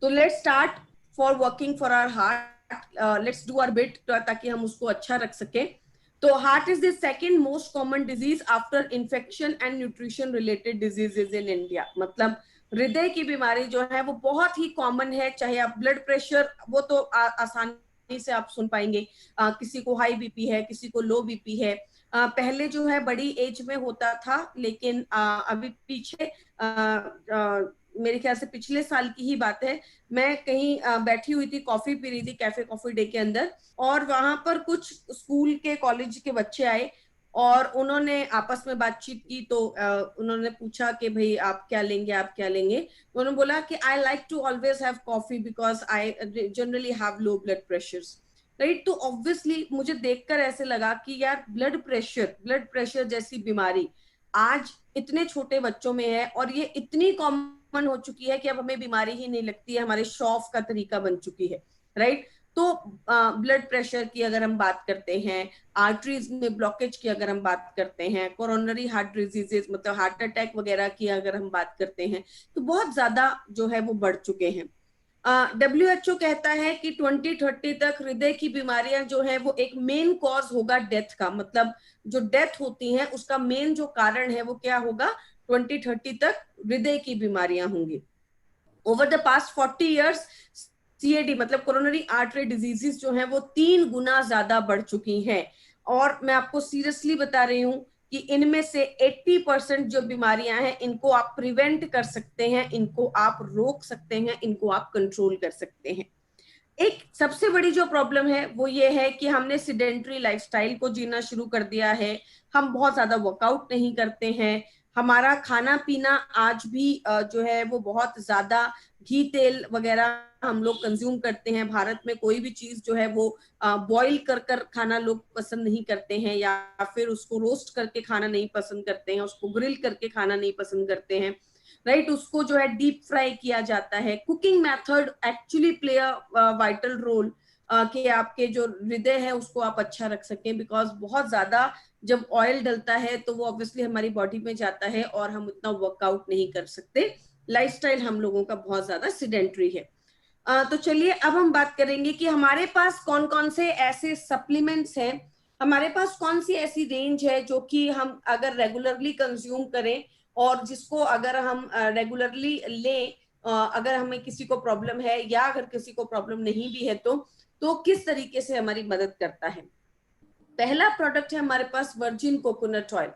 तो let's start for working for our heart, let's do our bit ताकि हम उसको अच्छा रख सके। तो heart is the second most common disease after infection and nutrition related diseases in India. मतलब हृदय की बीमारी जो है वो बहुत ही कॉमन है। चाहे आप ब्लड प्रेशर, वो तो आसानी से आप सुन पाएंगे, किसी को हाई बीपी है, किसी को लो बीपी है। पहले जो है बड़ी एज में होता था, लेकिन अभी पीछे मेरे ख्याल से पिछले साल की ही बात है, मैं कहीं बैठी हुई थी, कॉफी पी रही थी कैफे कॉफी डे के अंदर, और वहां पर कुछ स्कूल के कॉलेज के बच्चे आए और उन्होंने आपस में बातचीत की। तो उन्होंने पूछा कि भाई आप क्या लेंगे, आप क्या लेंगे। तो उन्होंने बोला कि I like to always have coffee because I generally have low blood pressures. Right. तो ऑब्वियसली मुझे देखकर ऐसे लगा कि यार ब्लड प्रेशर जैसी बीमारी आज इतने छोटे बच्चों में है और ये इतनी कॉमन हो चुकी है कि अब हमें बीमारी ही नहीं लगती है, हमारे शौक का तरीका बन चुकी है। राइट। तो ब्लड प्रेशर की अगर हम बात करते हैं, आर्टरीज में ब्लॉकेज की अगर हम बात करते हैं, कोरोनरी हार्ट डिजीजेस मतलब हार्ट अटैक वगैरह की अगर हम बात करते हैं, तो बहुत ज्यादा जो है वो बढ़ चुके हैं। WHO कहता है कि 2030 तक हृदय की बीमारियां जो है वो एक मेन कॉज होगा डेथ का। मतलब जो डेथ होती है उसका मेन जो कारण है वो क्या होगा, 2030 तक हृदय की बीमारियां होंगी। Over the past 40 years CAD मतलब कोरोनरी आर्टरी डिजीजेस जो है वो 3 गुना ज्यादा बढ़ चुकी हैं। और मैं आपको सीरियसली बता रही हूं कि इनमें से 80% जो बीमारियां हैं इनको आप प्रिवेंट कर सकते हैं, इनको आप रोक सकते हैं, इनको आप कंट्रोल कर सकते हैं। एक सबसे बड़ी जो प्रॉब्लम है वो ये है कि हमने सिडेंट्री लाइफस्टाइल को जीना शुरू कर दिया है। हम बहुत ज्यादा वर्कआउट नहीं करते हैं। हमारा खाना पीना आज भी जो है वो बहुत ज्यादा घी तेल वगैरह हम लोग कंज्यूम करते हैं। भारत में कोई भी चीज जो है वो बॉईल कर कर खाना लोग पसंद नहीं करते हैं, या फिर उसको रोस्ट करके खाना नहीं पसंद करते हैं, उसको ग्रिल करके खाना नहीं पसंद करते हैं। राइट। उसको जो है डीप फ्राई किया जाता है। Cooking method actually play a vital role कि आपके जो हृदय है उसको आप अच्छा रख सकें, बिकॉज बहुत ज्यादा जब ऑयल डलता है तो वो ऑब्वियसली हमारी बॉडी में जाता है और हम उतना वर्कआउट नहीं कर सकते। लाइफस्टाइल हम लोगों का बहुत ज्यादा सिडेंट्री है। तो चलिए अब हम बात करेंगे कि हमारे पास कौन कौन से ऐसे सप्लीमेंट्स हैं, हमारे पास कौन सी ऐसी रेंज है जो कि हम अगर रेगुलरली कंज्यूम करें और जिसको अगर हम रेगुलरली लें, अगर हमें किसी को प्रॉब्लम है या अगर किसी को प्रॉब्लम नहीं भी है तो किस तरीके से हमारी मदद करता है। पहला प्रोडक्ट है हमारे पास virgin coconut oil.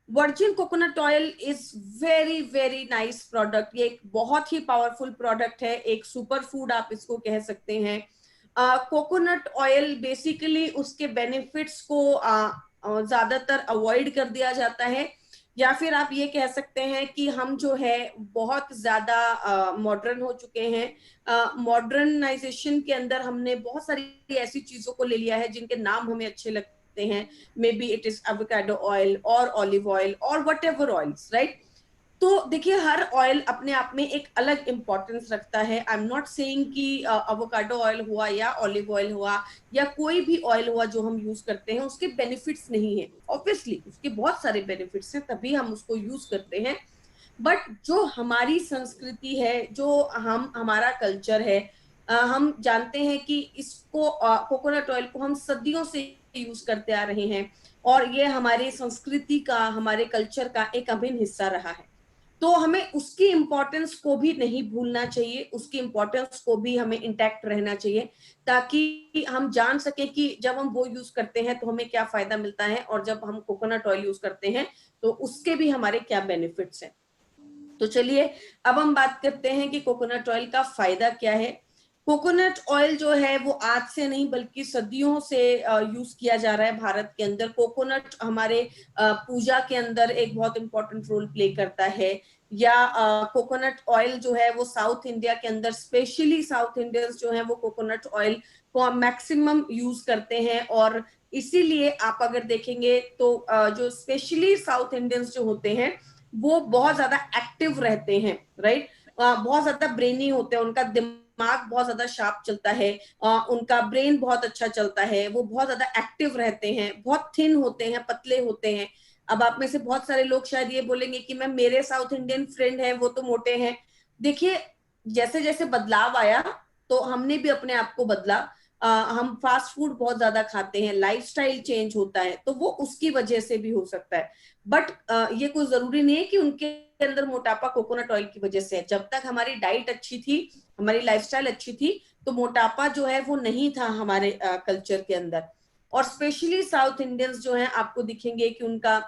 Virgin coconut oil is very very nice product. ये एक बहुत ही पावरफुल प्रोडक्ट है, एक सुपर फूड आप इसको कह सकते हैं। कोकोनट ऑयल बेसिकली उसके बेनिफिट्स को ज्यादातर अवॉइड कर दिया जाता है, या फिर आप ये कह सकते हैं कि हम जो है बहुत ज्यादा मॉडर्न हो चुके हैं। मॉडर्नाइजेशन के अंदर हमने बहुत सारी ऐसी चीजों को ले लिया है जिनके नाम हमें अच्छे लगते हैं। May be it is avocado oil और ऑलिव ऑयल और वट एवर ऑयल्स। राइट। तो देखिए हर ऑयल अपने आप में एक अलग इंपॉर्टेंस रखता है। आई एम नॉट सेइंग कि एवोकाडो ऑयल हुआ या ऑलिव ऑयल हुआ या कोई भी ऑयल हुआ जो हम यूज करते हैं उसके बेनिफिट्स नहीं है। ऑब्वियसली उसके बहुत सारे बेनिफिट्स हैं, तभी हम उसको यूज करते हैं। बट जो हमारी संस्कृति है, जो हमारा कल्चर है, हम जानते हैं कि इसको कोकोनट ऑयल को हम सदियों से यूज करते आ रहे हैं और ये हमारी संस्कृति का, हमारे कल्चर का एक अभिन्न हिस्सा रहा है। तो हमें उसकी इंपॉर्टेंस को भी नहीं भूलना चाहिए, उसकी इंपॉर्टेंस को भी हमें इंटैक्ट रहना चाहिए, ताकि हम जान सके कि जब हम वो यूज करते हैं तो हमें क्या फायदा मिलता है और जब हम कोकोनट ऑयल यूज करते हैं तो उसके भी हमारे क्या बेनिफिट्स हैं। तो चलिए अब हम बात करते हैं कि कोकोनट ऑयल का फायदा क्या है। कोकोनट ऑयल जो है वो आज से नहीं बल्कि सदियों से यूज किया जा रहा है भारत के अंदर। कोकोनट हमारे पूजा के अंदर एक बहुत इंपॉर्टेंट रोल प्ले करता है। या कोकोनट ऑयल जो है वो साउथ इंडिया के अंदर, स्पेशली साउथ इंडियंस जो है वो कोकोनट ऑयल को मैक्सिमम यूज करते हैं। और इसीलिए आप अगर देखेंगे तो जो स्पेशली साउथ इंडियंस जो होते हैं वो बहुत ज्यादा एक्टिव रहते हैं। राइट। बहुत ज्यादा ब्रेनी होते हैं, उनका दिमाग बहुत ज्यादा शार्प चलता है, उनका ब्रेन बहुत अच्छा चलता है, वो बहुत ज्यादा एक्टिव रहते हैं, बहुत थिन होते हैं, पतले होते हैं। अब आप में से बहुत सारे लोग शायद ये बोलेंगे कि मैम मेरे साउथ इंडियन फ्रेंड है वो तो मोटे हैं। देखिए जैसे जैसे बदलाव आया तो हमने भी अपने आप को बदला। हम फास्ट फूड बहुत ज्यादा खाते हैं, लाइफस्टाइल चेंज होता है, तो वो उसकी वजह से भी हो सकता है। बट ये कोई जरूरी नहीं है कि उनके अंदर मोटापा कोकोनट ऑयल की वजह से है। जब तक हमारी डाइट अच्छी थी, हमारी लाइफस्टाइल अच्छी थी, तो मोटापा जो है वो नहीं था हमारे कल्चर के अंदर। और स्पेशली साउथ इंडियंस जो है, आपको दिखेंगे कि उनका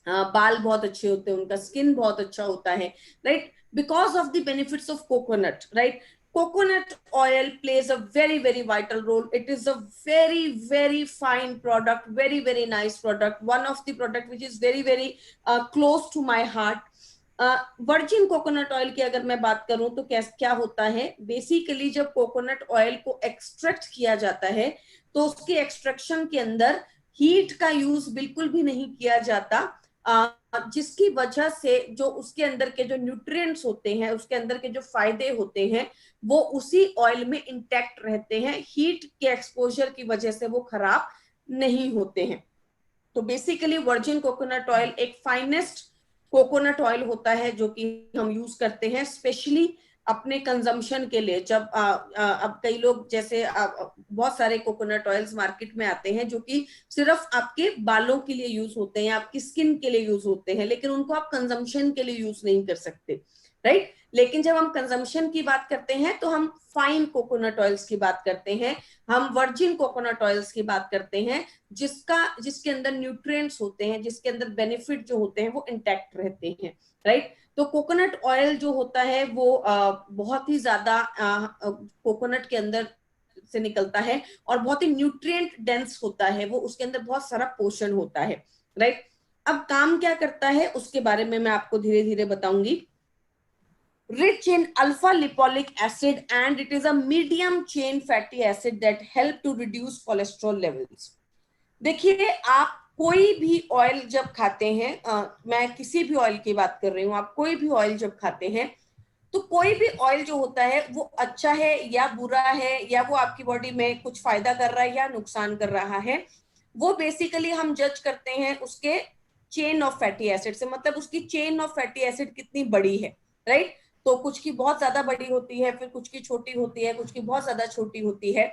बाल बहुत अच्छे होते हैं, उनका स्किन बहुत अच्छा होता है, right, because of the benefits of coconut, right. Coconut oil plays a very very vital role. It is a very very fine product, very very nice product, one of the product which is very very close to my heart. Virgin coconut oil की अगर मैं बात करूं तो क्या होता है, basically जब कोकोनट ऑयल को एक्सट्रैक्ट किया जाता है तो उसके एक्सट्रैक्शन के अंदर हीट का यूज बिल्कुल भी नहीं किया जाता, जिसकी वजह से जो उसके अंदर के जो न्यूट्रिएंट्स होते हैं, उसके अंदर के जो फायदे होते हैं, वो उसी ऑयल में इंटैक्ट रहते हैं। हीट के एक्सपोजर की वजह से वो खराब नहीं होते हैं। तो बेसिकली वर्जिन कोकोनट ऑयल एक फाइनेस्ट कोकोनट ऑयल होता है जो कि हम यूज करते हैं स्पेशली अपने कंजम्पशन के लिए। जब अब कई लोग जैसे बहुत सारे कोकोनट ऑयल्स मार्केट में आते हैं जो कि सिर्फ आपके बालों के लिए यूज होते हैं, आपकी स्किन के लिए यूज होते हैं, लेकिन उनको आप कंजम्पशन के लिए यूज नहीं कर सकते, राइट। लेकिन जब हम कंजम्पशन की बात करते हैं तो हम फाइन कोकोनट ऑयल्स की बात करते हैं, हम वर्जिन कोकोनट ऑयल्स की बात करते हैं, जिसके अंदर न्यूट्रिएंट्स होते हैं, जिसके अंदर बेनिफिट जो होते हैं वो इंटैक्ट रहते हैं, राइट। तो कोकोनट ऑयल जो होता है वो बहुत ही ज्यादा कोकोनट के अंदर से निकलता है और बहुत ही न्यूट्रिएंट डेंस होता है, वो उसके अंदर बहुत सारा पोषण होता है, राइट। अब काम क्या करता है उसके बारे में मैं आपको धीरे धीरे बताऊंगी। Rich in alpha lipoic acid and it is a medium chain fatty acid that help to reduce cholesterol levels. देखिए, आप कोई भी ऑयल जब खाते हैं, मैं किसी भी ऑयल की बात कर रही हूँ, आप कोई भी ऑयल जब खाते हैं तो कोई भी ऑयल जो होता है वो अच्छा है या बुरा है, या वो आपकी बॉडी में कुछ फायदा कर रहा है या नुकसान कर रहा है, वो बेसिकली हम जज करते हैं उसके चेन ऑफ फैटी एसिड से। मतलब उसकी चेन ऑफ फैटी एसिड कितनी बड़ी है, राइट। तो कुछ की बहुत ज्यादा बड़ी होती है, फिर कुछ की छोटी होती है, कुछ की बहुत ज्यादा छोटी होती है।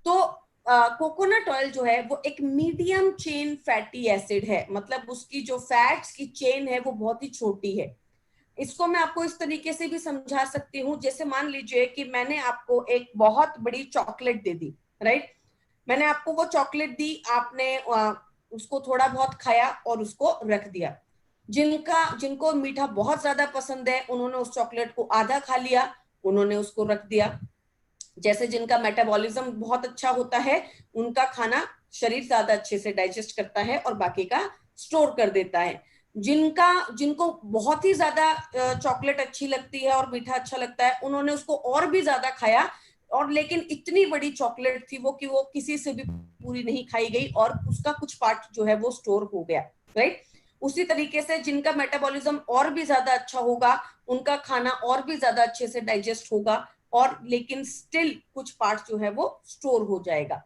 तो कोकोनट ऑयल जो है वो एक मीडियम चेन फैटी एसिड है, मतलब उसकी जो फैट्स की चेन है वो बहुत ही छोटी है। इसको मैं आपको इस तरीके से भी समझा सकती हूँ, जैसे मान लीजिए कि मैंने आपको एक बहुत बड़ी चॉकलेट दे दी, राइट। मैंने आपको वो चॉकलेट दी, आपने उसको थोड़ा बहुत खाया और उसको रख दिया। जिनको मीठा बहुत ज्यादा पसंद है उन्होंने उस चॉकलेट को आधा खा लिया, उन्होंने उसको रख दिया। जैसे जिनका मेटाबॉलिज्म बहुत अच्छा होता है, उनका खाना शरीर ज्यादा अच्छे से डाइजेस्ट करता है और बाकी का स्टोर कर देता है। जिनको बहुत ही ज्यादा चॉकलेट अच्छी लगती है और मीठा अच्छा लगता है, उन्होंने उसको और भी ज्यादा खाया, और लेकिन इतनी बड़ी चॉकलेट थी वो कि वो किसी से भी पूरी नहीं खाई गई और उसका कुछ पार्ट जो है वो स्टोर हो गया, राइट। उसी तरीके से जिनका मेटाबॉलिज्म और भी ज्यादा अच्छा होगा, उनका खाना और भी ज्यादा अच्छे से डाइजेस्ट होगा, और लेकिन स्टिल कुछ पार्ट जो है वो स्टोर हो जाएगा।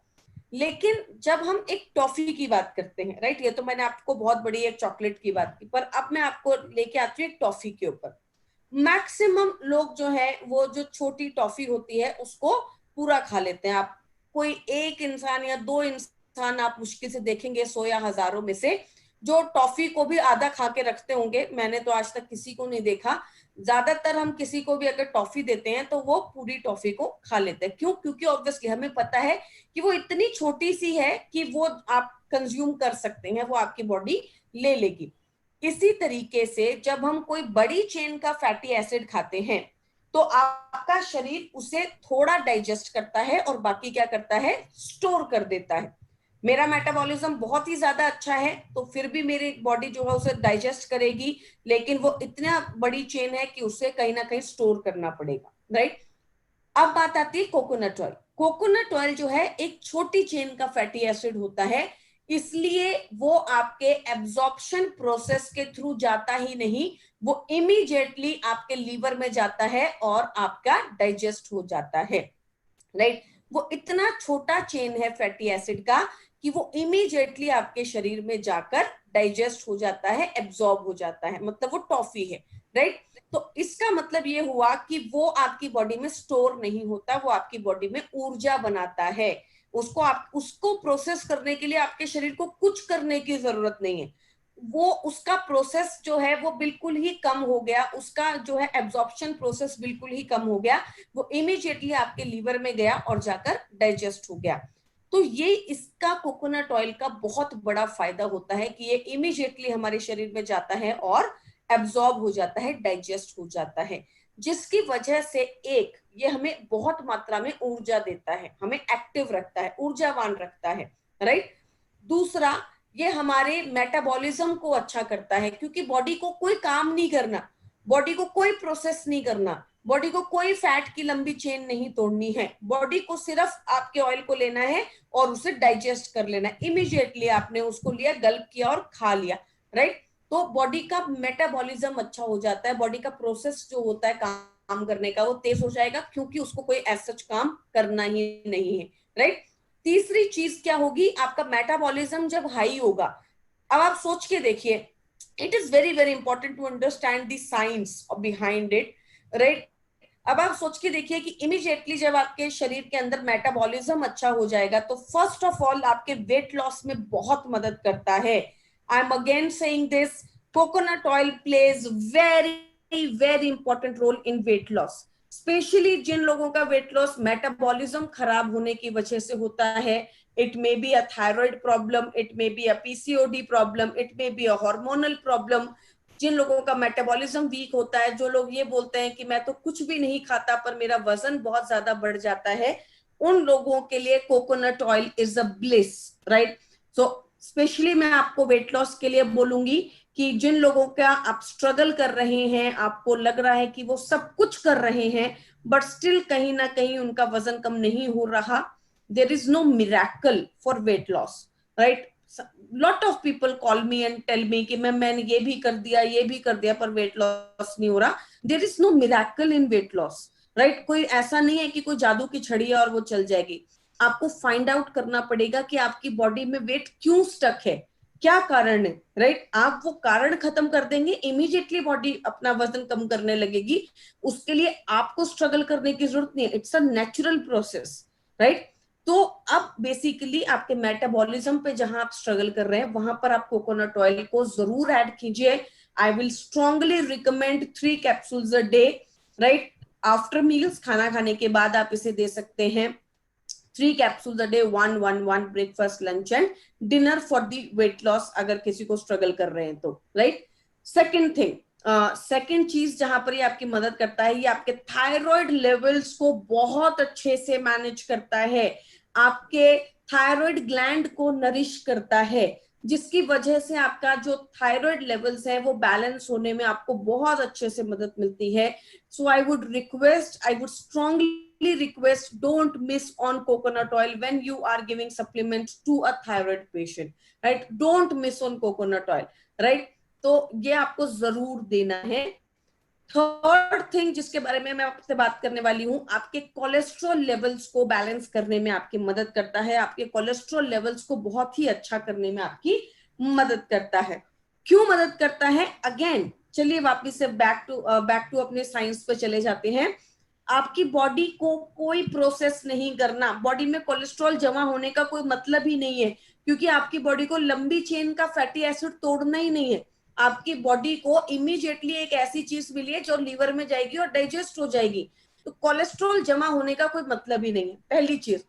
लेकिन जब हम एक टॉफी की बात करते हैं, राइट, ये तो मैंने आपको बहुत बड़ी एक चॉकलेट की बात की, पर अब मैं आपको लेके आती हूँ एक टॉफी के ऊपर। मैक्सिमम लोग जो है वो जो छोटी टॉफी होती है उसको पूरा खा लेते हैं। आप कोई एक इंसान या दो इंसान आप मुश्किल से देखेंगे 100 या हजारों में से जो टॉफी को भी आधा खा के रखते होंगे। मैंने तो आज तक किसी को नहीं देखा। ज्यादातर हम किसी को भी अगर टॉफी देते हैं तो वो पूरी टॉफी को खा लेते हैं। क्यों? क्योंकि ऑब्वियसली हमें पता है कि वो इतनी छोटी सी है कि वो आप कंज्यूम कर सकते हैं, वो आपकी बॉडी ले लेगी। इसी तरीके से जब हम कोई बड़ी चेन का फैटी एसिड खाते हैं तो आपका शरीर उसे थोड़ा डाइजेस्ट करता है और बाकी क्या करता है, स्टोर कर देता है। मेरा मेटाबॉलिज्म बहुत ही ज्यादा अच्छा है तो फिर भी मेरी बॉडी जो है उसे डाइजेस्ट करेगी, लेकिन वो इतना बड़ी चेन है कि उसे कहीं ना कहीं स्टोर करना पड़ेगा, राइट। अब बात आती है कोकोनट ऑयल। कोकोनट ऑयल जो है एक छोटी चेन का फैटी एसिड होता है, इसलिए वो आपके एब्जॉर्प्शन प्रोसेस के थ्रू जाता ही नहीं, वो इमीडिएटली आपके लीवर में जाता है और आपका डाइजेस्ट हो जाता है, राइट। वो इतना छोटा चेन है फैटी एसिड का कि वो इमीडिएटली आपके शरीर में जाकर डाइजेस्ट हो जाता है, एब्जॉर्ब हो जाता है, मतलब वो टॉफी है। राइट। तो इसका मतलब ये हुआ कि वो आपकी बॉडी में स्टोर नहीं होता, वो आपकी बॉडी में ऊर्जा बनाता है। उसको प्रोसेस करने के लिए आपके शरीर को कुछ करने की जरूरत नहीं है। वो उसका प्रोसेस जो है वो बिल्कुल ही कम हो गया, उसका जो है एब्जॉर्प्शन प्रोसेस बिल्कुल ही कम हो गया, वो इमीडिएटली आपके लीवर में गया और जाकर डाइजेस्ट हो गया। तो ये इसका कोकोनट ऑयल का बहुत बड़ा फायदा होता है कि ये इमीडिएटली हमारे शरीर में जाता है और एब्जॉर्ब हो जाता है, डाइजेस्ट हो जाता है, जिसकी वजह से एक ये हमें बहुत मात्रा में ऊर्जा देता है, हमें एक्टिव रखता है, ऊर्जावान रखता है, राइट। दूसरा, ये हमारे मेटाबॉलिज्म को अच्छा करता है, क्योंकि बॉडी को कोई काम नहीं करना, बॉडी को कोई प्रोसेस नहीं करना, बॉडी को कोई फैट की लंबी चेन नहीं तोड़नी है, बॉडी को सिर्फ आपके ऑयल को लेना है और उसे डाइजेस्ट कर लेना है। इमीडिएटली आपने उसको लिया, गल्प किया और खा लिया, राइट। तो बॉडी का मेटाबॉलिज्म अच्छा हो जाता है, बॉडी का प्रोसेस जो होता है काम करने का वो तेज हो जाएगा, क्योंकि उसको कोई ऐसा काम करना ही नहीं है, राइट। तीसरी चीज क्या होगी, आपका मेटाबॉलिज्म जब हाई होगा, अब आप सोच के देखिए, it is very very important to understand the science behind it, right. अब आप सोच के देखिए कि इमीडिएटली जब आपके शरीर के अंदर मेटाबॉलिज्म अच्छा हो जाएगा तो फर्स्ट ऑफ ऑल आपके वेट लॉस में बहुत मदद करता है। I am again saying this, coconut oil plays very very important role in weight loss, specially जिन लोगों का वेट लॉस मेटाबॉलिज्म खराब होने की वजह से होता है। It may be a thyroid problem, it may be a PCOD problem, it may be a hormonal problem. जिन लोगों का मेटाबॉलिज्म वीक होता है, जो लोग ये बोलते हैं कि मैं तो कुछ भी नहीं खाता पर मेरा वजन बहुत ज्यादा बढ़ जाता है, उन लोगों के लिए coconut oil is a bliss, right. So specially मैं आपको वेट लॉस के लिए बोलूंगी कि जिन लोगों का आप स्ट्रगल कर रहे हैं, आपको लग रहा है कि वो सब कुछ कर रहे हैं बट स्टिल कहीं ना कहीं उनका वजन कम नहीं हो रहा, there is no miracle for weight loss, right. Lot of people call me and tell me कि मैंने ये भी कर दिया, ये भी कर दिया, पर वेट लॉस नहीं हो रहा। There is no miracle in weight loss, right. कोई ऐसा नहीं है कि कोई जादू की छड़ी है और वो चल जाएगी। आपको फाइंड आउट करना पड़ेगा कि आपकी बॉडी में वेट क्यों स्टक है, क्या कारण है, राइट। आप वो कारण खत्म कर देंगे, इमीडिएटली बॉडी अपना वजन कम करने लगेगी। उसके लिए आपको स्ट्रगल करने की जरूरत नहीं है, it's a natural process, right. तो अब बेसिकली आपके मेटाबॉलिज्म पे जहां आप स्ट्रगल कर रहे हैं वहां पर आप कोकोनट ऑयल को जरूर ऐड कीजिए। I will strongly recommend 3 capsules a day, right. After meals, खाना खाने के बाद आप इसे दे सकते हैं। 3 capsules a day, 1 1 1 breakfast lunch and dinner for the weight loss, अगर किसी को स्ट्रगल कर रहे हैं तो, राइट। सेकेंड थिंग, सेकेंड चीज जहां पर ये आपकी मदद करता है, ये आपके थायराइड लेवल्स को बहुत अच्छे से मैनेज करता है, आपके थायराइड ग्लैंड को नरिश करता है, जिसकी वजह से आपका जो थायराइड लेवल्स है वो बैलेंस होने में आपको बहुत अच्छे से मदद मिलती है। So I would request, I would strongly request, don't miss on coconut oil when you are giving supplements to a thyroid patient, right? Don't miss on coconut oil, right? तो ये आपको जरूर देना है। थर्ड थिंग जिसके बारे में मैं आपसे बात करने वाली हूं, आपके कोलेस्ट्रॉल लेवल्स को बैलेंस करने में आपकी मदद करता है, आपके कोलेस्ट्रॉल लेवल्स को बहुत ही अच्छा करने में आपकी मदद करता है। क्यों मदद करता है, अगेन चलिए वापस से बैक टू अपने साइंस पे चले जाते हैं। आपकी बॉडी को कोई प्रोसेस नहीं करना, बॉडी में कोलेस्ट्रॉल जमा होने का कोई मतलब ही नहीं है, क्योंकि आपकी बॉडी को लंबी चेन का फैटी एसिड तोड़ना ही नहीं है। आपकी बॉडी को इमीडिएटली एक ऐसी चीज मिली है जो लीवर में जाएगी और डाइजेस्ट हो जाएगी, तो कोलेस्ट्रॉल जमा होने का कोई मतलब ही नहीं है, पहली चीज।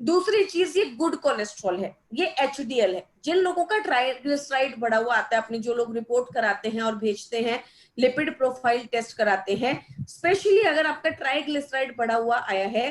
दूसरी चीज, ये गुड कोलेस्ट्रॉल है, ये एचडीएल है। जिन लोगों का ट्राइग्लिसराइड बढ़ा हुआ आता है, अपने जो लोग रिपोर्ट कराते हैं और भेजते हैं, लिपिड प्रोफाइल टेस्ट कराते हैं, स्पेशली अगर आपका ट्राइग्लिसराइड बढ़ा हुआ आया है,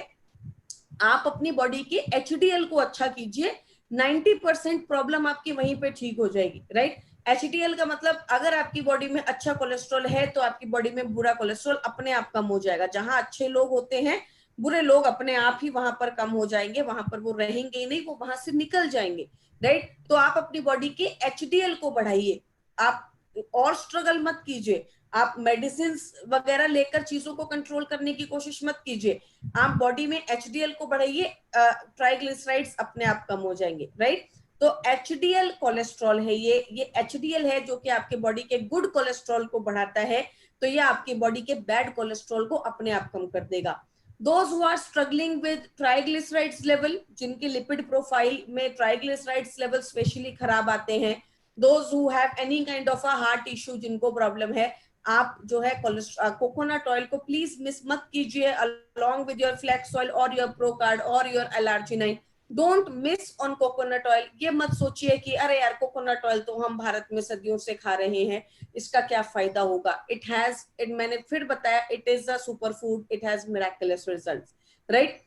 आप अपनी बॉडी की एचडीएल को अच्छा कीजिए, 90% प्रॉब्लम आपकी वहीं पे ठीक हो जाएगी, राइट। एचडीएल का मतलब, अगर आपकी बॉडी में अच्छा कोलेस्ट्रॉल है तो आपकी बॉडी में बुरा कोलेस्ट्रॉल अपने आप कम हो जाएगा। जहां अच्छे लोग होते हैं, बुरे लोग अपने आप ही वहां पर कम हो जाएंगे, वहां पर वो रहेंगे ही नहीं, वो वहां से निकल जाएंगे, राइट। तो आप अपनी बॉडी के एचडीएल को बढ़ाइए, आप और स्ट्रगल मत कीजिए, आप मेडिसिन वगैरह लेकर चीजों को कंट्रोल करने की कोशिश मत कीजिए, आप बॉडी में एचडीएल को बढ़ाइए, ट्राइग्लिसराइड्स अपने आप कम हो जाएंगे, राइट। तो एचडीएल कोलेस्ट्रॉल है, ये एचडीएल है जो कि आपके बॉडी के गुड कोलेस्ट्रॉल को बढ़ाता है, तो ये आपकी बॉडी के बैड कोलेस्ट्रॉल को अपने आप कम कर देगा। Those who are struggling with triglycerides level, जिनकी लिपिड प्रोफाइल में ट्राइग्लिसराइड्स लेवल स्पेशली खराब आते हैं, those who have any kind of a heart issue, जिनको प्रॉब्लम है, आप जो है कोकोनट ऑयल को प्लीज मिस मत कीजिए along with your flax oil or your Procard or your L-arginine. Don't miss on coconut oil. ये मत सोचिए कि अरे यार कोकोनट ऑयल तो हम भारत में सदियों से खा रहे हैं, इसका क्या फायदा होगा। इट मैंने फिर बताया, it is a super food, it has miraculous results, right.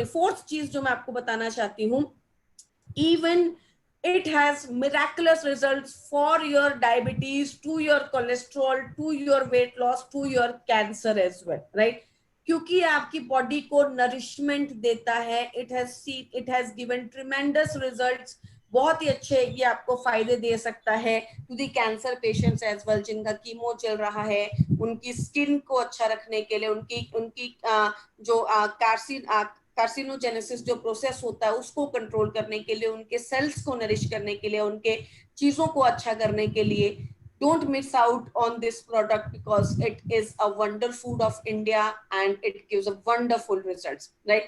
Fourth चीज जो मैं आपको बताना चाहती हूँ, even it has miraculous results for your diabetes, to your cholesterol, to your weight loss, to your cancer as well, right? क्योंकि आपकी body को नरिशमेंट देता है। It has given tremendous results, बहुत ही अच्छे ये आपको फायदे दे सकता है to the cancer patients as well, जिनका कीमो चल रहा है, उनकी स्किन को अच्छा रखने के लिए, उनकी जो कार्सिनोजेनेसिस जो प्रोसेस होता है उसको कंट्रोल करने के लिए, उनके सेल्स को नरिश करने के लिए, उनके चीजों को अच्छा करने के लिए। Don't miss out on this product because it is a wonder food of India and it gives a wonderful results, right?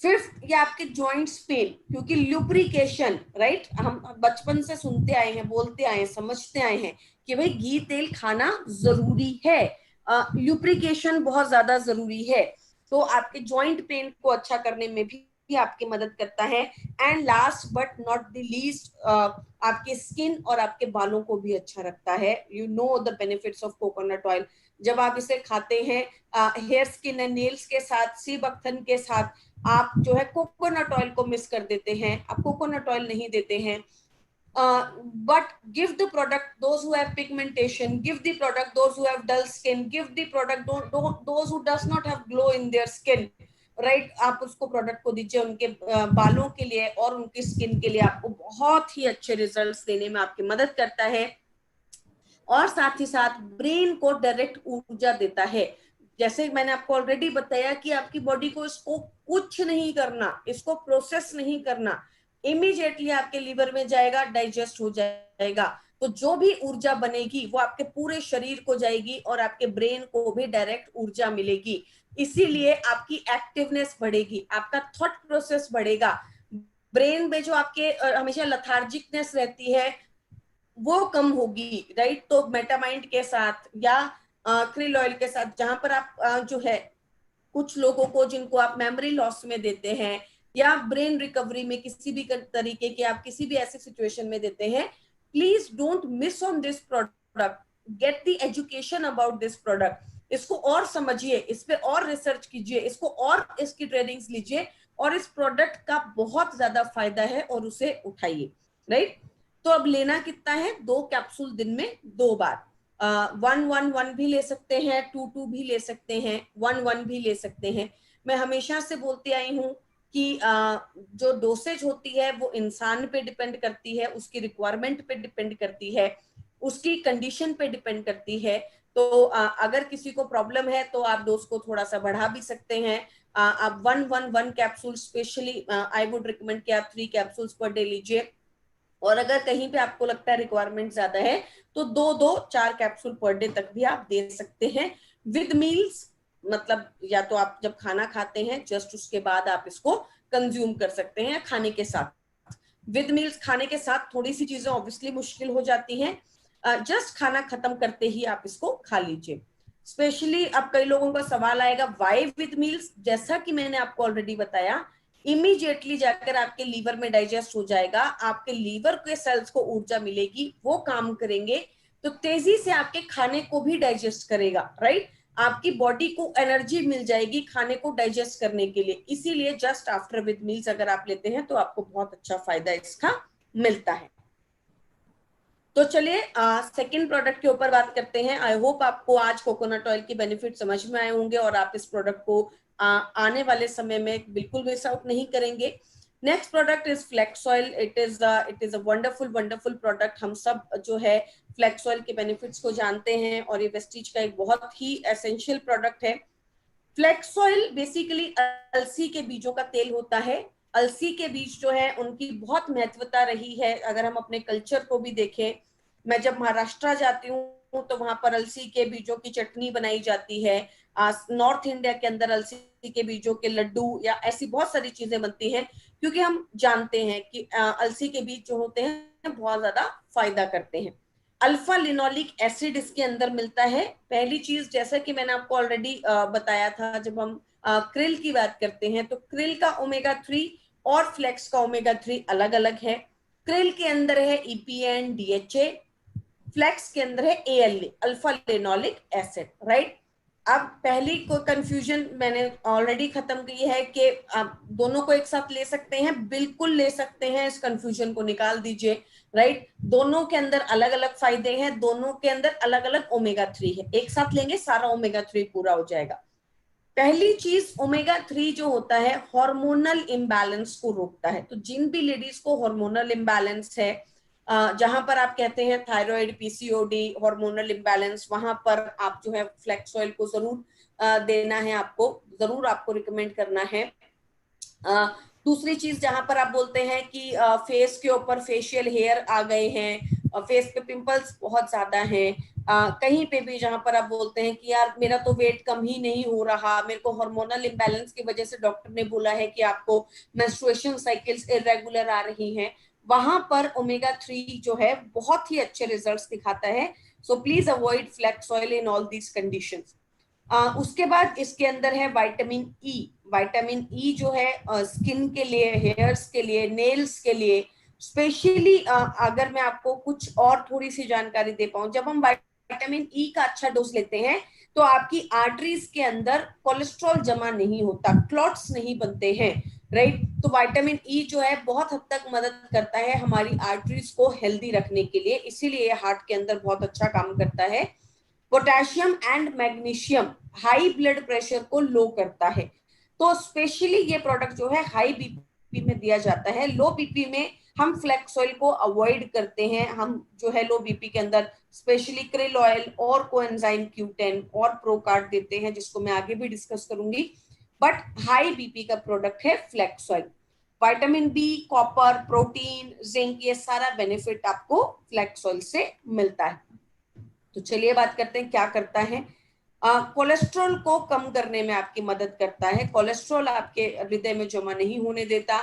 Fifth, ये आपके जॉइंट्स पेन, क्योंकि ल्यूब्रिकेशन, राइट, हम बचपन से सुनते आए हैं, बोलते आए हैं, समझते आए हैं कि भाई घी तेल खाना जरूरी है, ल्यूब्रिकेशन बहुत ज्यादा जरूरी है, तो आपके जॉइंट पेन को अच्छा करने में भी आपकी मदद करता है। And last but not the least, आपके स्किन और आपके बालों को भी अच्छा रखता है। You know the benefits of coconut oil. जब आप इसे खाते हैं हेयर, स्किन एंड नेल्स के साथ, सीबकथन के साथ, आप जो है कोकोनट ऑयल को मिस कर देते हैं, आप कोकोनट ऑयल नहीं देते हैं। But give the product those who have pigmentation, give the product those who have dull skin, give the product those who does not have glow in their skin, right? आप उसको product को दीजिए उनके बालों के लिए और उनकी स्किन के लिए, आपको बहुत ही अच्छे रिजल्ट्स देने में आपकी मदद करता है। और साथ ही साथ ब्रेन को डायरेक्ट ऊर्जा देता है। जैसे मैंने आपको ऑलरेडी बताया कि आपकी बॉडी को इसको कुछ नहीं करना, इसको प्रोसेस नहीं करना, इमीडिएटली आपके लीवर में जाएगा, डाइजेस्ट हो जाएगा, तो जो भी ऊर्जा बनेगी वो आपके पूरे शरीर को जाएगी और आपके ब्रेन को भी डायरेक्ट ऊर्जा मिलेगी। इसीलिए आपकी एक्टिवनेस बढ़ेगी, आपका थॉट प्रोसेस बढ़ेगा, ब्रेन में जो आपके हमेशा लथार्जिकनेस रहती है वो कम होगी, राइट। तो मेटामाइंड के साथ या क्रिल ऑयल के साथ, जहां पर आप जो है कुछ लोगों को जिनको आप मेमोरी लॉस में देते हैं या ब्रेन रिकवरी में किसी भी तरीके के आप किसी भी ऐसी सिचुएशन में देते हैं, please don't miss on this product, get the education about this product, इसको और समझिए, इस पे और रिसर्च कीजिए, इसको और इसकी ट्रेनिंग्स लीजिए और इस प्रोडक्ट का बहुत ज्यादा फायदा है और उसे उठाइए, राइट। तो अब लेना कितना है, 2 कैप्सूल दिन में 2 बार, 1-1-1 भी ले सकते हैं, 2-2 भी ले सकते हैं, 1-1 भी ले सकते हैं। मैं हमेशा से बोलती आई हूँ कि जो डोसेज होती है वो इंसान पे डिपेंड करती है, उसकी रिक्वायरमेंट पे डिपेंड करती है, उसकी कंडीशन पे डिपेंड करती है। तो अगर किसी को प्रॉब्लम है तो आप डोज को थोड़ा सा बढ़ा भी सकते हैं। आप 1-1-1 capsule specially I would recommend कि आप 3 कैप्सूल्स पर डे लीजिए, और अगर कहीं पे आपको लगता है रिक्वायरमेंट ज्यादा है तो 2-4 कैप्सूल पर डे तक भी आप दे सकते हैं विद मील्स, मतलब या तो आप जब खाना खाते हैं जस्ट उसके बाद आप इसको कंज्यूम कर सकते हैं, खाने के साथ। विद मील्स खाने के साथ थोड़ी सी चीजें ऑब्वियसली मुश्किल हो जाती हैं, जस्ट खाना खत्म करते ही आप इसको खा लीजिए। स्पेशली अब कई लोगों का सवाल आएगा व्हाई विद मील्स, जैसा कि मैंने आपको ऑलरेडी बताया, इमीडिएटली जाकर आपके लीवर में डाइजेस्ट हो जाएगा, आपके लीवर के सेल्स को ऊर्जा मिलेगी, वो काम करेंगे तो तेजी से आपके खाने को भी डाइजेस्ट करेगा, राइट। आपकी बॉडी को एनर्जी मिल जाएगी खाने को डाइजेस्ट करने के लिए, इसीलिए जस्ट आफ्टर विद मील्स अगर आप लेते हैं तो आपको बहुत अच्छा फायदा इसका मिलता है। तो चलिए सेकंड प्रोडक्ट के ऊपर बात करते हैं। आई होप आपको आज कोकोनट ऑयल के बेनिफिट समझ में आए होंगे और आप इस प्रोडक्ट को आने वाले समय में बिल्कुल मिस आउट नहीं करेंगे। Next product is flax oil. It is a wonderful product. हम सब जो है फ्लेक्स ऑयल के बेनिफिट्स को जानते हैं और ये वेस्टीज का एक बहुत ही एसेंशियल प्रोडक्ट है। फ्लेक्स ऑयल बेसिकली अलसी के बीजों का तेल होता है। अलसी के बीज जो है उनकी बहुत महत्वता रही है, अगर हम अपने कल्चर को भी देखें। मैं जब महाराष्ट्र जाती हूँ तो वहां पर अलसी के बीजों की चटनी बनाई जाती है। नॉर्थ इंडिया के अंदर अलसी के बीजों के लड्डू या ऐसी बहुत सारी चीजें बनती हैं, क्योंकि हम जानते हैं कि अलसी के बीज जो होते हैं बहुत ज्यादा फायदा करते हैं। अल्फा लिनोलिक एसिड इसके अंदर मिलता है। पहली चीज, जैसा कि मैंने आपको ऑलरेडी बताया था, जब हम क्रिल की बात करते हैं तो क्रिल का ओमेगा 3 और फ्लेक्स का ओमेगा 3 अलग अलग है। क्रिल के अंदर है EPN DHA, फ्लेक्स के अंदर है ALA, alpha linoleic acid, right. अब पहली को कंफ्यूजन मैंने ऑलरेडी खत्म की है कि आप दोनों को एक साथ ले सकते हैं, बिल्कुल ले सकते हैं, इस कंफ्यूजन को निकाल दीजिए, राइट। दोनों के अंदर अलग अलग फायदे हैं, दोनों के अंदर अलग अलग ओमेगा 3 है, एक साथ लेंगे सारा ओमेगा 3 पूरा हो जाएगा। पहली चीज, ओमेगा 3 जो होता है हार्मोनल इम्बैलेंस को रोकता है। तो जिन भी लेडीज को हार्मोनल इम्बैलेंस है, जहां पर आप कहते हैं थायराइड, PCOD, हार्मोनल इम्बैलेंस, वहां पर आप जो है फ्लेक्स ऑयल को जरूर देना है, आपको जरूर आपको रिकमेंड करना है। दूसरी चीज, जहां पर आप बोलते हैं कि फेस के ऊपर फेशियल हेयर आ गए हैं, फेस पे पिंपल्स बहुत ज्यादा हैं, कहीं पे भी जहां पर आप बोलते हैं कि यार मेरा तो वेट कम ही नहीं हो रहा, मेरे को हार्मोनल इम्बैलेंस की वजह से डॉक्टर ने बोला है कि आपको मेंस्ट्रुएशन साइकिल्स इरेगुलर आ रही हैं, वहां पर ओमेगा 3 जो है बहुत ही अच्छे रिजल्ट्स दिखाता है। So please avoid flax oil in all these conditions. उसके बाद इसके अंदर है विटामिन ई। विटामिन ई जो है स्किन के लिए, हेयर्स के लिए, नेल्स के लिए स्पेशली, अगर मैं आपको कुछ और थोड़ी सी जानकारी दे पाऊं, जब हम विटामिन ई का अच्छा डोज लेते हैं तो आपकी आर्टरीज के अंदर कोलेस्ट्रॉल जमा नहीं होता, क्लॉट्स नहीं बनते हैं, राइट। तो विटामिन ई जो है बहुत हद तक मदद करता है हमारी आर्टरीज को हेल्दी रखने के लिए, इसीलिए हार्ट के अंदर बहुत अच्छा काम करता है। Potassium and magnesium high blood pressure को लो करता है, तो स्पेशली ये प्रोडक्ट जो है हाई बीपी में दिया जाता है। लो बीपी में हम फ्लेक्स ऑयल को अवॉइड करते हैं, हम जो है लो बीपी के अंदर स्पेशली क्रिल ऑयल और कोएंजाइम Q10 और प्रोकार्ड देते हैं, जिसको मैं आगे भी डिस्कस करूंगी। बट हाई बीपी का प्रोडक्ट है flax oil. Vitamin B, copper, protein, zinc, ये सारा बेनिफिट आपको फ्लेक्स ऑयल से मिलता है। तो चलिए बात करते हैं क्या करता है। कोलेस्ट्रॉल को कम करने में आपकी मदद करता है। कोलेस्ट्रॉल आपके हृदय में जमा नहीं होने देता,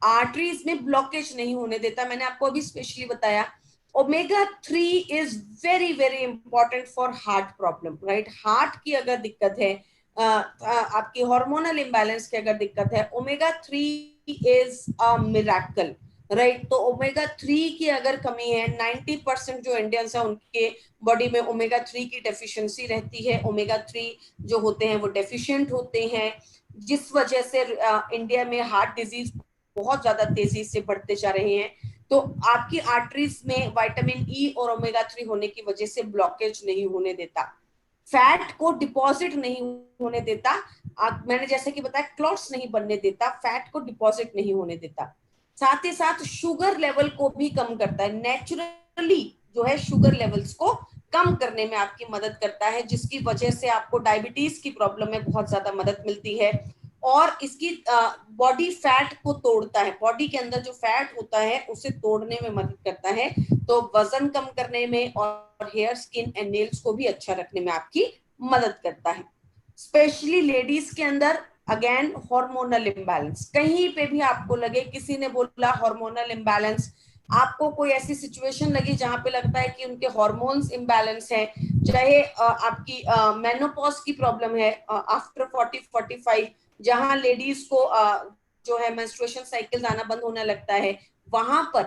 आर्टरीज में ब्लॉकेज नहीं होने देता। मैंने आपको अभी स्पेशली बताया omega 3 is very very important for heart problem, right. Heart की अगर दिक्कत है, आपकी हार्मोनल इम्बैलेंस की अगर दिक्कत है, omega 3 is a miracle, right. तो ओमेगा 3 की अगर कमी है, 90% जो इंडियंस है उनके बॉडी में ओमेगा 3 की डेफिशिएंसी रहती है, ओमेगा 3 जो होते हैं वो डेफिशिएंट होते हैं, जिस वजह से इंडिया में हार्ट डिजीज बहुत ज्यादा तेजी से बढ़ते जा रहे हैं। तो आपकी आर्टरीज में विटामिन ई और ओमेगा 3 होने की वजह से ब्लॉकेज नहीं होने देता, फैट को डिपॉजिट नहीं होने देता, मैंने जैसे कि बताया क्लॉट्स नहीं बनने देता, फैट को डिपॉजिट नहीं होने देता, साथ ही साथ शुगर लेवल को भी कम करता है। नेचुरली जो है शुगर लेवल्स को कम करने में आपकी मदद करता है, जिसकी वजह से आपको डायबिटीज की प्रॉब्लम में बहुत ज्यादा मदद मिलती है। और इसकी बॉडी फैट को तोड़ता है, बॉडी के अंदर जो फैट होता है उसे तोड़ने में मदद करता है, तो वजन कम करने में और हेयर, स्किन एंड नेल्स को भी अच्छा रखने में आपकी मदद करता है। स्पेशली लेडीज के अंदर अगेन हार्मोनल इम्बैलेंस, कहीं पे भी आपको लगे किसी ने बोला हार्मोनल इम्बैलेंस, आपको कोई ऐसी सिचुएशन लगी जहां पे लगता है कि उनके हार्मोन्स इम्बैलेंस है, चाहे आपकी मेनोपॉज की प्रॉब्लम है आफ्टर 40-45, जहां लेडीज को जो है मेंस्ट्रुएशन साइकिल आना बंद होने लगता है, वहां पर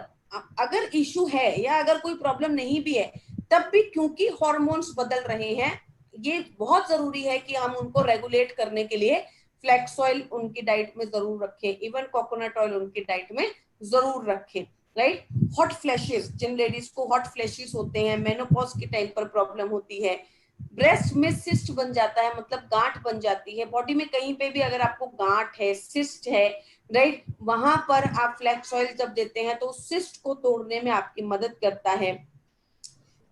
अगर इशू है या अगर कोई प्रॉब्लम नहीं भी है, तब भी क्योंकि हार्मोन्स बदल रहे हैं, ये बहुत जरूरी है कि हम उनको रेगुलेट करने के लिए फ्लैक्स ऑयल उनकी डाइट में जरूर रखें, इवन कोकोनट ऑयल उनकी डाइट में जरूर रखें, राइट। हॉट फ्लैशेस, जिन लेडीज को हॉट फ्लैशेस होते हैं, मेनोपॉज के टाइम पर प्रॉब्लम होती है, ब्रेस्ट में सिस्ट बन जाता है, मतलब गांठ बन जाती है बॉडी में, कहीं पे भी अगर आपको गांठ है, सिस्ट है, राइट, वहां पर आप फ्लैक्स ऑयल जब देते हैं तो सिस्ट को तोड़ने में आपकी मदद करता है।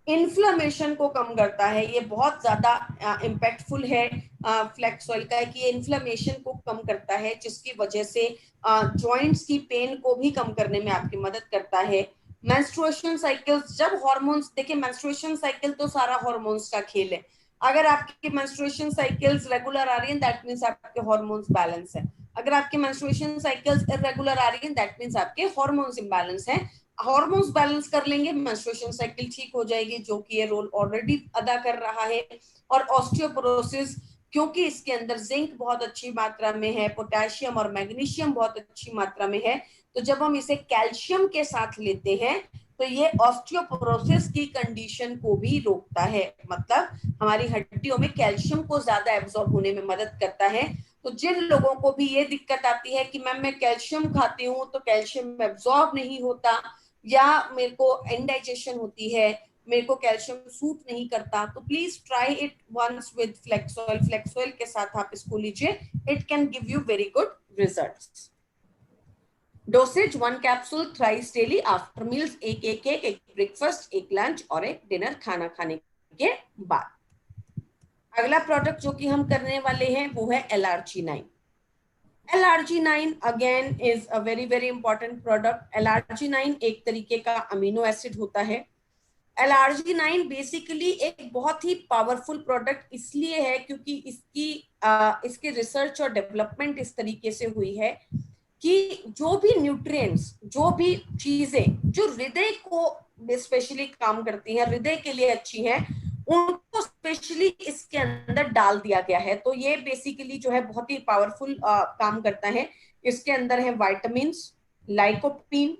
इन्फ्लेमेशन को कम करता है, ये बहुत ज्यादा इम्पैक्टफुल है फ्लैक्स ऑयल का, कि ये इन्फ्लेमेशन को कम करता है, जिसकी वजह से जॉइंट्स की पेन को भी कम करने में आपकी मदद करता है। मेंस्ट्रुएशन साइकिल्स, जब हार्मोन्स, देखिए मेंस्ट्रुएशन साइकिल तो सारा हार्मोन्स का खेल है। अगर आपकी मेंस्ट्रुएशन साइकिल्स रेगुलर आ रही है दैट मींस आपके हार्मोन्स बैलेंस है। अगर आपकी मेंस्ट्रुएशन साइकिल्स इरेगुलर आ रही है दैट मींस आपके हार्मोन्स इम्बैलेंस है। हार्मोन्स बैलेंस कर लेंगे, मेंस्ट्रुएशन साइकिल ठीक हो जाएगी, जो कि ये रोल ऑलरेडी अदा कर रहा है। और ऑस्टियोपोरोसिस, क्योंकि इसके अंदर जिंक बहुत अच्छी मात्रा में है, पोटेशियम और मैग्नीशियम बहुत अच्छी मात्रा में है, तो जब हम इसे कैल्शियम के साथ लेते हैं तो ये ऑस्टियोपोरोसिस की कंडीशन को भी रोकता है, मतलब हमारी हड्डियों में कैल्शियम को ज्यादा एब्जॉर्ब होने में मदद करता है। तो जिन लोगों को भी ये दिक्कत आती है कि मैम मैं कैल्शियम खाती हूँ तो कैल्शियम एब्जॉर्ब नहीं होता, या मेरे को इंडाइजेशन होती है, मेरे को कैल्शियम सूट नहीं करता, तो please try it once with flax oil. Flax oil के साथ आप इसको लीजिए, it can give you very good results. Dosage 1 capsule thrice daily after meals, एक ब्रेकफास्ट, एक लंच और एक डिनर खाना खाने के बाद। अगला प्रोडक्ट जो कि हम करने वाले हैं वो है LRG9। LRG9 again is a very very important product. LRG9 एक तरीके का अमीनो एसिड होता है। LRG9 बेसिकली एक बहुत ही पावरफुल प्रोडक्ट इसलिए है क्योंकि इसके रिसर्च और डेवलपमेंट इस तरीके से हुई है कि जो भी न्यूट्रिएंट्स, जो भी चीजें जो हृदय को स्पेशली काम करती हैं, हृदय के लिए अच्छी हैं, उनको स्पेशली इसके अंदर डाल दिया गया है। तो ये बेसिकली जो है बहुत ही पावरफुल काम करता है। इसके अंदर है vitamins, lycopene,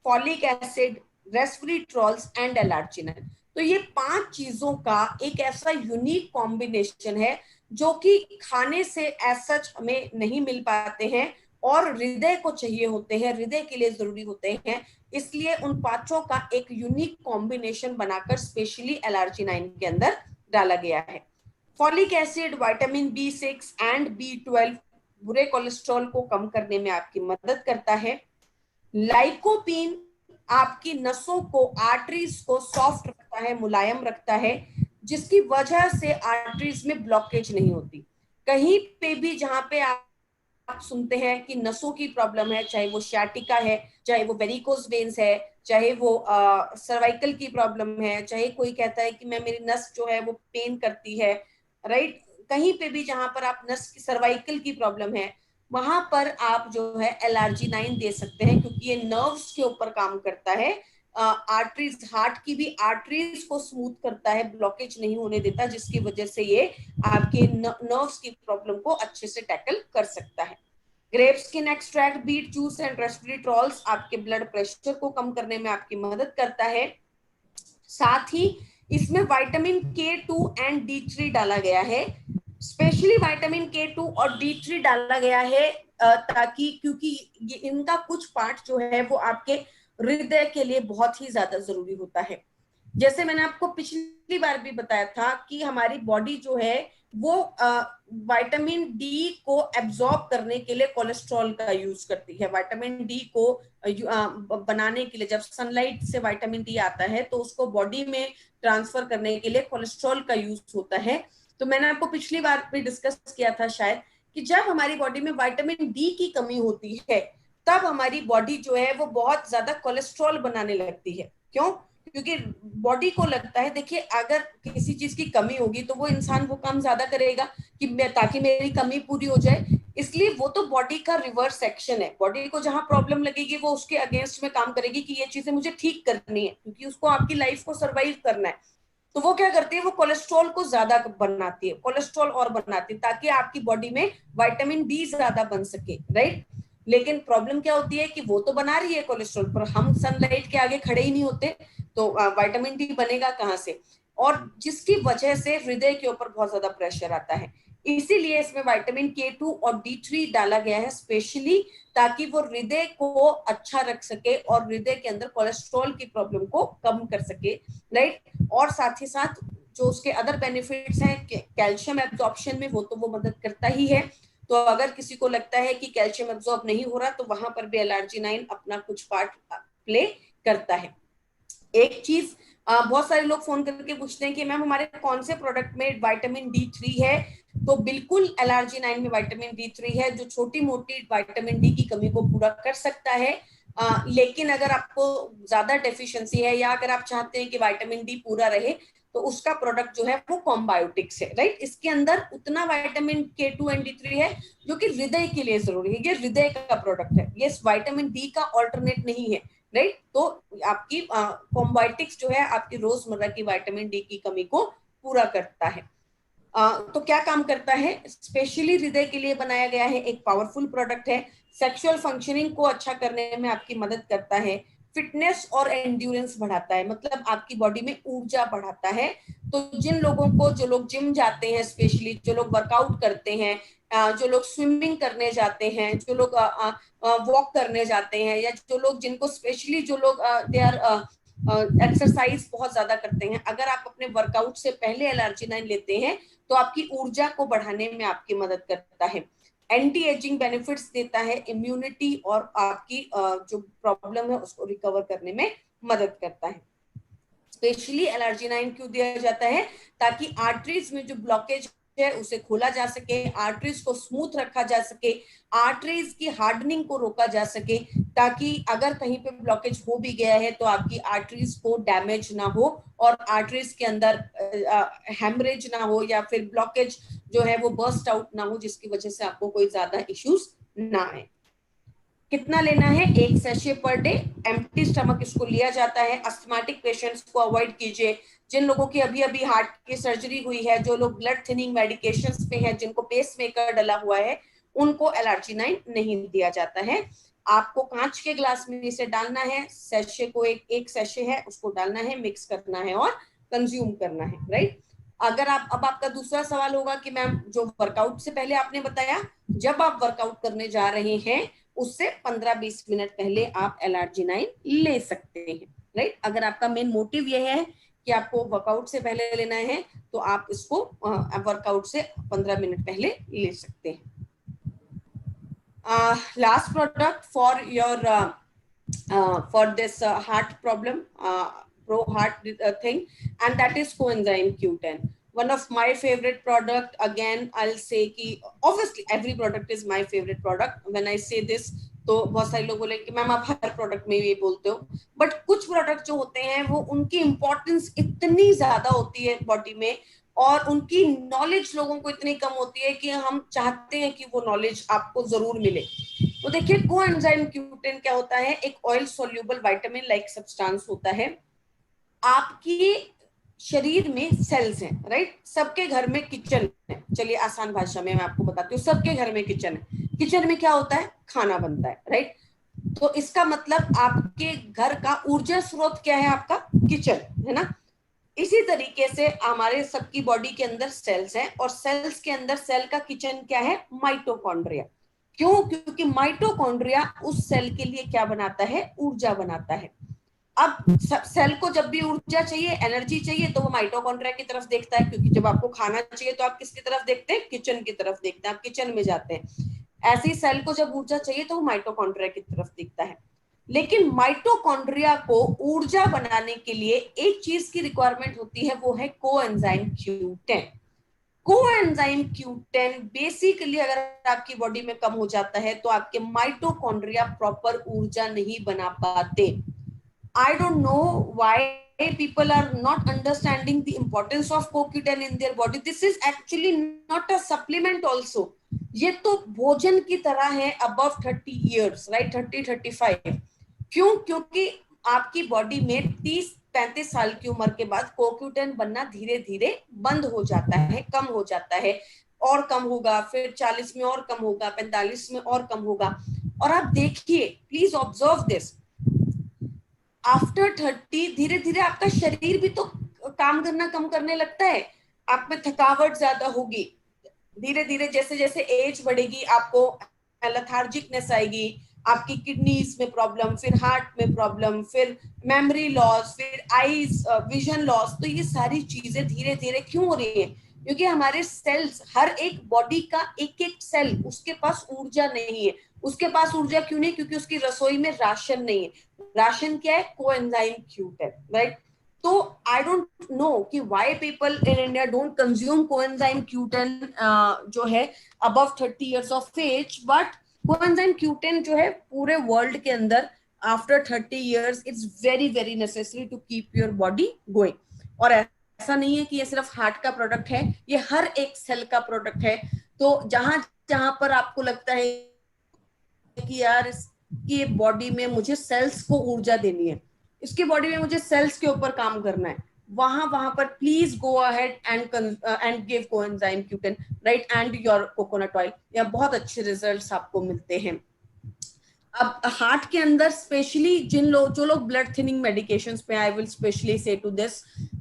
folic acid, resveratrols and L arginine. तो ये 5 चीजों का एक ऐसा यूनिक कॉम्बिनेशन है जो कि खाने से एज सच हमें नहीं मिल पाते हैं और हृदय को चाहिए होते हैं, हृदय के लिए जरूरी होते हैं। इसलिए उन 5 का एक यूनिक कॉम्बिनेशन बनाकर स्पेशली LRG9 के अंदर डाला गया है। Folic acid, vitamin B6 and B12 बुरे कोलेस्ट्रॉल को कम करने में आपकी मदद करता है। लाइकोपीन आपकी नसों को, आर्टरीज को सॉफ्ट रखता है, मुलायम रखता है, जिसकी वजह से आर्टरीज में ब्लॉकेज नहीं होती। कहीं पे भी जहां पे आप सुनते हैं कि नसों की प्रॉब्लम है, चाहे वो शाटिका है, चाहे वो वेरिकोज वेन्स है, चाहे वो सर्वाइकल की प्रॉब्लम है, चाहे कोई कहता है कि मैं मेरी नस जो है वो पेन करती है, राइट, कहीं पे भी जहां पर आप नस की सर्वाइकल की प्रॉब्लम है वहां पर आप जो है LRG9 दे सकते हैं, क्योंकि ये नर्व्स के ऊपर काम करता है। आर्टरीज, हार्ट की भी आर्टरीज को स्मूथ करता है, ब्लॉकेज नहीं होने देता, जिसकी वजह से ये आपके नर्व्स की प्रॉब्लम को अच्छे से टैकल कर सकता है। Grape skin extract, beet juice and resveratrols आपके ब्लड प्रेशर को कम करने में आपकी मदद करता है। साथ ही इसमें विटामिन K2 एंड D3 डाला गया है। स्पेशली विटामिन K2 और D3 डाला गया है ताकि, क्योंकि इनका कुछ पार्ट जो है वो आपके हृदय के लिए बहुत ही ज्यादा जरूरी होता है। जैसे मैंने आपको पिछली बार भी बताया था कि हमारी बॉडी जो है वो विटामिन डी को एब्जॉर्ब करने के लिए कोलेस्ट्रॉल का यूज करती है। विटामिन डी को बनाने के लिए जब सनलाइट से विटामिन डी आता है तो उसको बॉडी में ट्रांसफर करने के लिए कोलेस्ट्रॉल का यूज होता है। तो मैंने आपको पिछली बार भी डिस्कस किया था शायद कि जब हमारी बॉडी में विटामिन डी की कमी होती है तब हमारी बॉडी जो है वो बहुत ज्यादा कोलेस्ट्रॉल बनाने लगती है। क्यों? क्योंकि बॉडी को लगता है, देखिए अगर किसी चीज की कमी होगी तो वो इंसान वो काम ज्यादा करेगा कि ताकि मेरी कमी पूरी हो जाए। इसलिए वो तो बॉडी का रिवर्स एक्शन है, बॉडी को जहां प्रॉब्लम लगेगी वो उसके अगेंस्ट में काम करेगी कि ये चीजें मुझे ठीक करनी है, क्योंकि उसको आपकी लाइफ को सर्वाइव करना है। तो वो क्या करती है, वो कोलेस्ट्रॉल को ज्यादा बनाती है, कोलेस्ट्रॉल और बनाती है ताकि आपकी बॉडी में विटामिन डी ज्यादा बन सके, राइट। लेकिन प्रॉब्लम क्या होती है कि वो तो बना रही है कोलेस्ट्रॉल, पर हम सनलाइट के आगे खड़े ही नहीं होते, तो विटामिन डी बनेगा कहाँ से, और जिसकी वजह से हृदय के ऊपर बहुत ज्यादा प्रेशर आता है। इसीलिए इसमें विटामिन K2 और D3 डाला गया है स्पेशली, ताकि वो हृदय को अच्छा रख सके और हृदय के अंदर कोलेस्ट्रॉल की प्रॉब्लम को कम कर सके, राइट। और साथ ही साथ जो उसके अदर बेनिफिट्स हैं कैल्शियम एब्जॉर्प्शन में, वो तो वो मदद करता ही है। तो अगर किसी को लगता है कि कैल्शियम एब्जॉर्ब नहीं हो रहा तो वहां पर भी LRG9 अपना कुछ पार्ट प्ले करता है। एक चीज बहुत सारे लोग फोन करके पूछते हैं कि मैम हमारे कौन से प्रोडक्ट में विटामिन D3 है, तो बिल्कुल LRG9 में विटामिन D3 है जो छोटी मोटी विटामिन डी की कमी को पूरा कर सकता है। लेकिन अगर आपको ज्यादा डेफिशिएंसी है या अगर आप चाहते हैं कि विटामिन डी पूरा रहे, तो उसका प्रोडक्ट जो है वो कॉम्बायोटिक्स है, राइट। इसके अंदर उतना विटामिन K2 एंड D3 है जो कि हृदय के लिए जरूरी है, ये हृदय का प्रोडक्ट है, ये विटामिन डी का ऑल्टरनेट नहीं है, राइट। तो आपकी कॉम्बायोटिक्स जो है आपकी रोजमर्रा की विटामिन डी की कमी को पूरा करता है। तो क्या काम करता है, स्पेशली हृदय के लिए बनाया गया है, एक पावरफुल प्रोडक्ट है, सेक्सुअल फंक्शनिंग को अच्छा करने में आपकी मदद करता है, फिटनेस और एंड्योरेंस बढ़ाता है, मतलब आपकी बॉडी में ऊर्जा बढ़ाता है। तो जिन लोगों को, जो लोग जिम जाते हैं, स्पेशली जो लोग वर्कआउट करते हैं, जो लोग स्विमिंग करने जाते हैं, जो लोग वॉक करने जाते हैं, या जो लोग, जिनको स्पेशली जो लोग दे आर एक्सरसाइज बहुत ज्यादा करते हैं, अगर आप अपने वर्कआउट से पहले एलर्जिनाइन लेते हैं तो आपकी ऊर्जा को बढ़ाने में आपकी मदद करता है, एंटी एजिंग बेनिफिट्स देता है, इम्यूनिटी और आपकी जो प्रॉब्लम है उसको रिकवर करने में मदद करता है। स्पेशली एलर्जिनाइन क्यों दिया जाता है, ताकि आर्टरीज में जो ब्लॉकेज है उसे खोला जा सके, आर्टरीज को स्मूथ रखा जा सके, आर्टरीज की हार्डनिंग को रोका जा सके, ताकि अगर कहीं पे ब्लॉकेज हो भी गया है तो आपकी आर्टरीज को डैमेज ना हो और आर्टरीज के अंदर हेमरेज ना हो या फिर ब्लॉकेज जो है वो बर्स्ट आउट ना हो, जिसकी वजह से आपको कोई ज्यादा इश्यूज ना आए। कितना लेना है, 1 sachet per day, empty stomach इसको लिया जाता है। अस्थमैटिक पेशेंट्स को अवॉइड कीजिए, जिन लोगों की अभी अभी हार्ट की सर्जरी हुई है, जो लोग ब्लड थिनिंग मेडिकेशंस पे हैं, जिनको पेसमेकर डला हुआ है, उनको एलर्जिनाइन नहीं दिया जाता है। आपको कांच के ग्लास में इसे डालना है, सैशे को एक सैशे है उसको डालना है, मिक्स करना है और कंज्यूम करना है, राइट। अगर आप, अब आपका दूसरा सवाल होगा कि मैम जो वर्कआउट से पहले आपने बताया, जब आप वर्कआउट करने जा रहे हैं उससे 15-20 मिनट पहले आप एलर्जिनाइन ले सकते हैं, राइट। अगर आपका मेन मोटिव यह है कि आपको वर्कआउट से पहले लेना है तो आप इसको वर्कआउट से 15 मिनट पहले ले सकते हैं। Last product for your for this heart problem, pro heart thing, and that is coenzyme Q10. One of my favorite product, again I'll say कि obviously every product is my favorite product. When I say this तो बहुत सारे लोग बोले कि ma'am आप हर product में ये बोलते हो, बट कुछ प्रोडक्ट जो होते हैं वो उनकी इंपॉर्टेंस इतनी ज्यादा होती है बॉडी में और उनकी नॉलेज लोगों को इतनी कम होती है कि हम चाहते हैं कि वो नॉलेज आपको जरूर मिले। तो देखिए कोएंजाइम Q10 क्या होता है, एक oil soluble vitamin like substance होता है। आपकी शरीर में सेल्स हैं, राइट, सबके घर में किचन है, चलिए आसान भाषा में मैं आपको बताती हूँ, सबके घर में किचन है, किचन में क्या होता है, खाना बनता है, राइट। तो इसका मतलब आपके घर का ऊर्जा स्रोत क्या है, आपका किचन है ना। इसी तरीके से हमारे सबकी बॉडी के अंदर सेल्स हैं और सेल्स के अंदर सेल का किचन क्या है, माइटोकॉन्ड्रिया। क्यों, क्योंकि माइटोकॉन्ड्रिया उस सेल के लिए क्या बनाता है, ऊर्जा बनाता है। अब सेल को जब भी ऊर्जा चाहिए, एनर्जी चाहिए, तो वो माइटोकॉन्ड्रिया की तरफ देखता है, क्योंकि जब आपको खाना चाहिए तो आप किसकी तरफ देखते हैं, किचन की तरफ देखते हैं, आप किचन में जाते हैं। ऐसे ही सेल को जब ऊर्जा चाहिए तो वो माइटोकॉन्ड्रिया की तरफ दिखता है। लेकिन माइटोकॉन्ड्रिया को ऊर्जा बनाने के लिए एक चीज की रिक्वायरमेंट होती है, वो है coenzyme Q10। Coenzyme Q10 basically अगर आपकी बॉडी में कम हो जाता है तो आपके माइटोकॉन्ड्रिया प्रॉपर ऊर्जा नहीं बना पाते। I don't know why people are not understanding the importance of CoQ10 in their body. This is actually not a supplement also. ये तो भोजन की तरह है above 30 years, right? 30-35. क्यों, क्योंकि आपकी बॉडी में 30-35 साल की उम्र के बाद CoQ10 बनना धीरे धीरे बंद हो जाता है, कम हो जाता है, और कम होगा, फिर 40 में और कम होगा, 45 में और कम होगा। और आप देखिए, प्लीज ऑब्जर्व दिस, आफ्टर 30 धीरे धीरे आपका शरीर भी तो काम करना कम करने लगता है, आप में थकावट ज्यादा होगी, धीरे धीरे जैसे जैसे एज बढ़ेगी आपको लेथार्जिकनेस आएगी, आपकी किडनीज में प्रॉब्लम, फिर हार्ट में प्रॉब्लम, फिर मेमोरी लॉस, फिर आईज विजन लॉस। तो ये सारी चीजें धीरे धीरे क्यों हो रही है, क्योंकि हमारे सेल्स, हर एक बॉडी का एक एक सेल, उसके पास ऊर्जा नहीं है। उसके पास ऊर्जा क्यों नहीं, क्योंकि उसकी रसोई में राशन नहीं है। राशन क्या है, कोएंजाइम Q10, राइट। तो आई डोंट नो कि why people in India don't consume coenzyme Q10 जो है above 30 years of age, but coenzyme Q10 जो है पूरे वर्ल्ड के अंदर after 30 years it's very very necessary to keep your body going. और ऐसा नहीं है कि ये सिर्फ हार्ट का प्रोडक्ट है, ये हर एक सेल का प्रोडक्ट है. तो जहां जहां पर आपको लगता है कि यार इसकी बॉडी में मुझे सेल्स को ऊर्जा देनी है, इसकी बॉडी में मुझे सेल्स के ऊपर काम करना है, वहां पर please go ahead and give coenzyme Q10, right, and your coconut oil. या बहुत अच्छे रिजल्ट्स आपको मिलते हैं. अब हार्ट के अंदर स्पेशली जो लोग ब्लड थिनिंग मेडिकेशंस पे, I will specially say to this,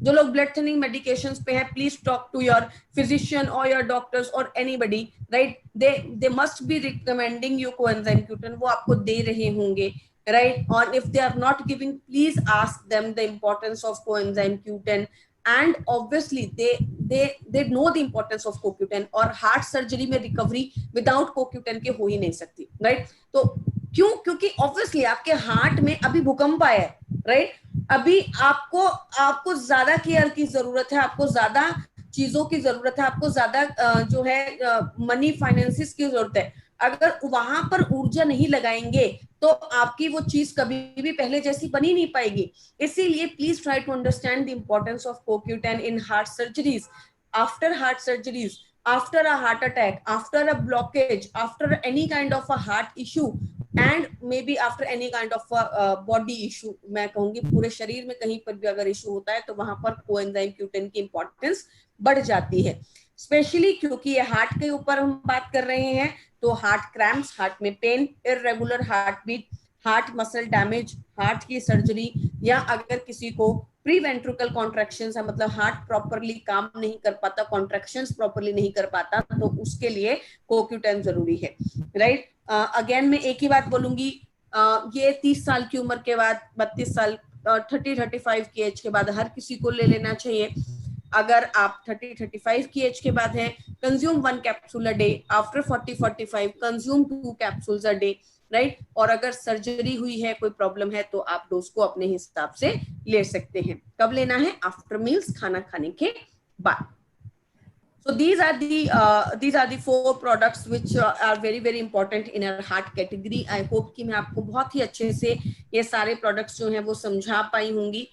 जो लोग ब्लड थिनिंग मेडिकेशंस पे है, please talk to your physician और योर डॉक्टर्स और anybody, right. They must be recommending you coenzyme Q10, वो आपको दे रहे होंगे, right. Or if they are not giving, please ask them the importance of coenzyme Q10, and obviously they know the importance of CoQ10. और heart surgery में recovery without CoQ10 के हो ही नहीं सकती, राइट. तो क्यों? क्योंकि ऑब्वियसली आपके हार्ट में अभी भूकंप आया है, राइट. अभी आपको ज्यादा केयर की जरूरत है, आपको ज्यादा चीजों की जरूरत है, आपको ज्यादा जो है मनी फाइनेंसिस की जरूरत है. अगर वहां पर ऊर्जा नहीं लगाएंगे तो आपकी वो चीज कभी भी पहले जैसी बनी नहीं पाएगी. इसीलिए please try to understand the importance of CoQ10 in heart surgeries, after heart surgeries, after a heart attack, after a blockage, after any kind of a heart issue, and maybe after any kind of a body issue. मैं कहूंगी पूरे शरीर में कहीं पर भी अगर issue होता है तो वहां पर कोएंजाइम Q10 की इंपॉर्टेंस बढ़ जाती है, स्पेशली क्योंकि ये हार्ट के ऊपर हम बात कर रहे हैं. तो हार्ट क्रैम्प्स, हार्ट में pain, irregular heart beat, heart muscle damage, heart की सर्जरी, या अगर किसी को प्री वेंट्रिकल कॉन्ट्रैक्शंस है, मतलब हार्ट प्रॉपरली काम नहीं कर पाता, कॉन्ट्रैक्शंस प्रॉपरली नहीं कर पाता, तो उसके लिए CoQ10 जरूरी है, राइट. अगेन मैं एक ही बात बोलूंगी, ये 30 साल की उम्र के बाद, 32 साल 30-35 की एज के बाद हर किसी को ले लेना चाहिए. अगर आप 30-35 की एज के बाद हैं, consume 1 capsule a day. After 40-45 consume 2 capsules a day, right. और अगर सर्जरी हुई है, कोई प्रॉब्लम है, तो आप डोज को अपने हिसाब से ले सकते हैं. कब लेना है? आफ्टर मील्स, खाना खाने के बाद. So these are the 4 products which are very very important in our heart category. I hope कि मैं आपको बहुत ही अच्छे से ये सारे products जो हैं वो समझा पाई होंगी.